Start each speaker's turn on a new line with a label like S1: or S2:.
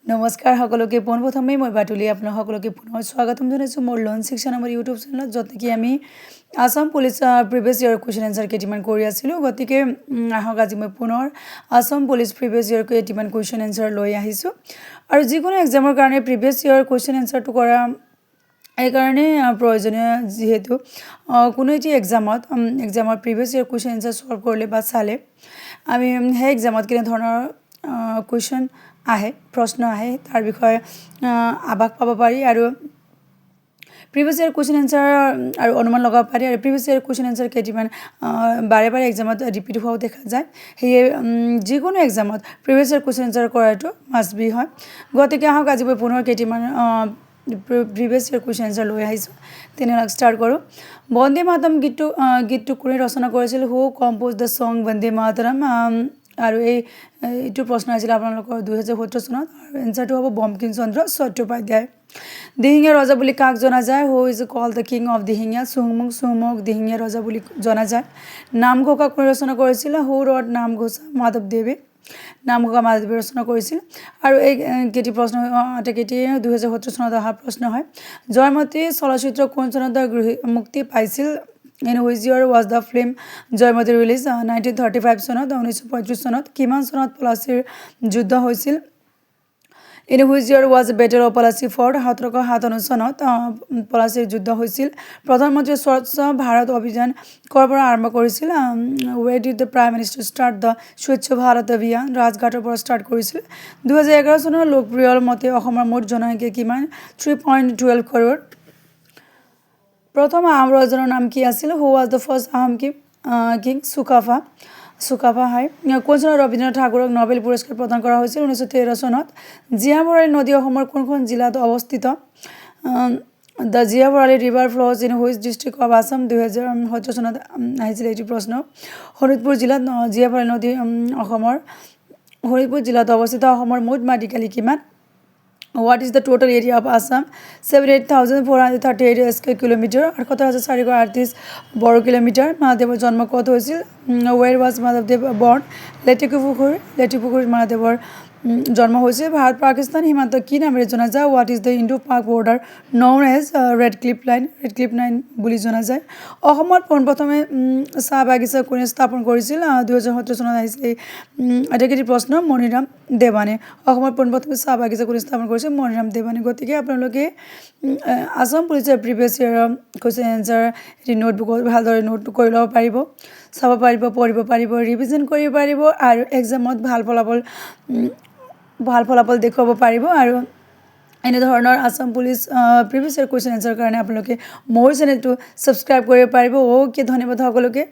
S1: নমস্কাৰ সকলোকে পোনপ্ৰথমে মই বাটুলি আপোনাক সকলোকে পুনৰ স্বাগতম জনাইছোঁ মোৰ লৰ্ণ শিক্ষা নামৰ ইউটিউব চেনেলত য'ত নেকি আমি আসাম পুলিচ প্ৰিভিয়াছ ইয়াৰ কুৱেশ্যন এনচাৰ কেইটামান কৰি আছিলোঁ গতিকে আহক আজি মই পুনৰ আসাম পুলিচ প্ৰিভিয়াছ ইয়াৰ কেইটামান কুৱেশ্যন এনচাৰ লৈ আহিছোঁ আৰু যিকোনো এক্সামৰ কাৰণে প্ৰিভিয়াছ ইয়াৰ কুৱেশ্যন এনচাৰটো কৰা এইকাৰণে প্ৰয়োজনীয় যেহেতু কোনো এটি এক্সামৰ প্ৰিভিয়াছ ইয়াৰ কুৱেশ্যন এনচাৰ সলভ কৰিলে বা চালে আমি সেই এক্সামত কেনেধৰণৰ কুৱেশ্যন আহে প্ৰশ্ন আহে তাৰ বিষয়ে আভাস পাব পাৰি আৰু প্ৰিভিয়াছ ইয়াৰ কুৱেশ্যন এনচাৰ আৰু অনুমান লগাব পাৰি আৰু প্ৰিভিয়াছ ইয়াৰ কুৱেশ্যন এনচাৰ কেইটামান বাৰে বাৰে এক্সামত ৰিপিট হোৱাও দেখা যায় সেয়ে যিকোনো এক্সামত প্ৰিভিয়াছ ইয়াৰ কুৱেশ্যন এনচাৰ কৰাটো মাষ্ট বি হয় গতিকে আহক আজি মই পুনৰ কেইটামান প্ৰিভিয়াছ ইয়াৰ কুৱেশ্যন এনচাৰ লৈ আহিছোঁ তেনেহ'লে ষ্টাৰ্ট কৰোঁ বন্দে মাতৰম গীতটো কোনে ৰচনা কৰিছিল who composed the song Vande Mataram আৰু এইটো প্ৰশ্ন আছিল আপোনালোকৰ 2017 চনত আৰু এনচাৰটো হ'ব বঙ্কিম চন্দ্ৰ চট্টোপাধ্যায় দিহিঙীয়া ৰজা বুলি কাক জনা যায় who is called the king of Dihingia Suhungmung Dihingia ৰজা বুলি জনা যায় নামঘোষা কোনে ৰচনা কৰিছিল হু ৰট নামঘোষা মাধৱদেৱে নামঘোষা মাধৱদেৱে ৰচনা কৰিছিল আৰু এই কেইটি প্ৰশ্ন আটাইকেইটি 2017 চনত অহা প্ৰশ্ন হয় জয়মতী চলচ্চিত্ৰ কোন চনত মুক্তি পাইছিল in which year was the film Joymoti released 1935 চনত 1935 চনত কিমান চনত পলাচিৰ যুদ্ধ হৈছিল in which year was the battle of Palasi Fort 1757 চনত পলাচিৰ যুদ্ধ হৈছিল প্ৰধানমন্ত্ৰী স্বচ্ছ ভাৰত অভিযান ক'ৰ পৰা আৰম্ভ কৰিছিল where did the prime minister start the স্বচ্ছ ভাৰত অভিযান ৰাজঘাটৰ পৰা ষ্টাৰ্ট কৰিছিল 2011 চনৰ লোকপ্ৰিয় মতে অসমৰ মুঠ জনসংখ্যা কিমান 3.12 crore প্ৰথম আহোম ৰজাৰ নাম কি আছিল who was the first Ahom king Sukaphaa হয় কোন চনত ৰবীন্দ্ৰনাথ ঠাকুৰক নোবেল পুৰস্কাৰ প্ৰদান কৰা হৈছিল 1913 চনত জীয়া ভৰালী নদী অসমৰ কোনখন জিলাত অৱস্থিত দ্য জীয়া Bharali river flows in which district of Assam 2017 চনত আহিছিল এইটো প্ৰশ্ন শোণিতপুৰ জিলাত জীয়া ভৰালী নদী অসমৰ শোণিতপুৰ জিলাত অৱস্থিত অসমৰ মুঠ মাটিকালি কিমান What is the total area of Assam? 78,438 square kilometer. 78,438 বর্গ কিলোমিটার মহাদেৱৰ জন্ম ক'ত হৈছিল Where was Mahadev born? লেটেকুপুখুৰীত মহাদেৱৰ জন্ম হৈছিল ভাৰত পাকিস্তান সীমান্ত কি নামেৰে জনা যায় What is the Indo-Pak border known as red cliff line বুলি জনা যায় অসমত পোনপ্ৰথমে চাহ বাগিচা কোনে স্থাপন কৰিছিল 2017 চনত আহিছিল আটাইকেইটি প্ৰশ্ন মণিৰাম দেৱানে অসমত পোনপ্ৰথমে চাহ বাগিচা কোনে স্থাপন কৰিছিল মণিৰাম দেৱানে গতিকে আপোনালোকে আসাম পুলিচৰ প্ৰিভিয়াছ ইয়াৰ কুৱেশ্যন এনচাৰ এটি নোটবুকত ভালদৰে নোট কৰি ল'ব পাৰিব চাব পাৰিব পঢ়িব পাৰিব ৰিভিজন কৰিব পাৰিব আৰু এক্সামত ভাল ফলাফল দেখুৱাব পাৰিব আৰু এনেধৰণৰ আসাম পুলিচ প্ৰিভিয়াছ ইয়াৰ কুৱেশ্যন এনচাৰ কাৰণে আপোনালোকে মোৰ চেনেলটো ছাবস্ক্ৰাইব কৰিব পাৰিব ওকে ধন্যবাদ সকলোকে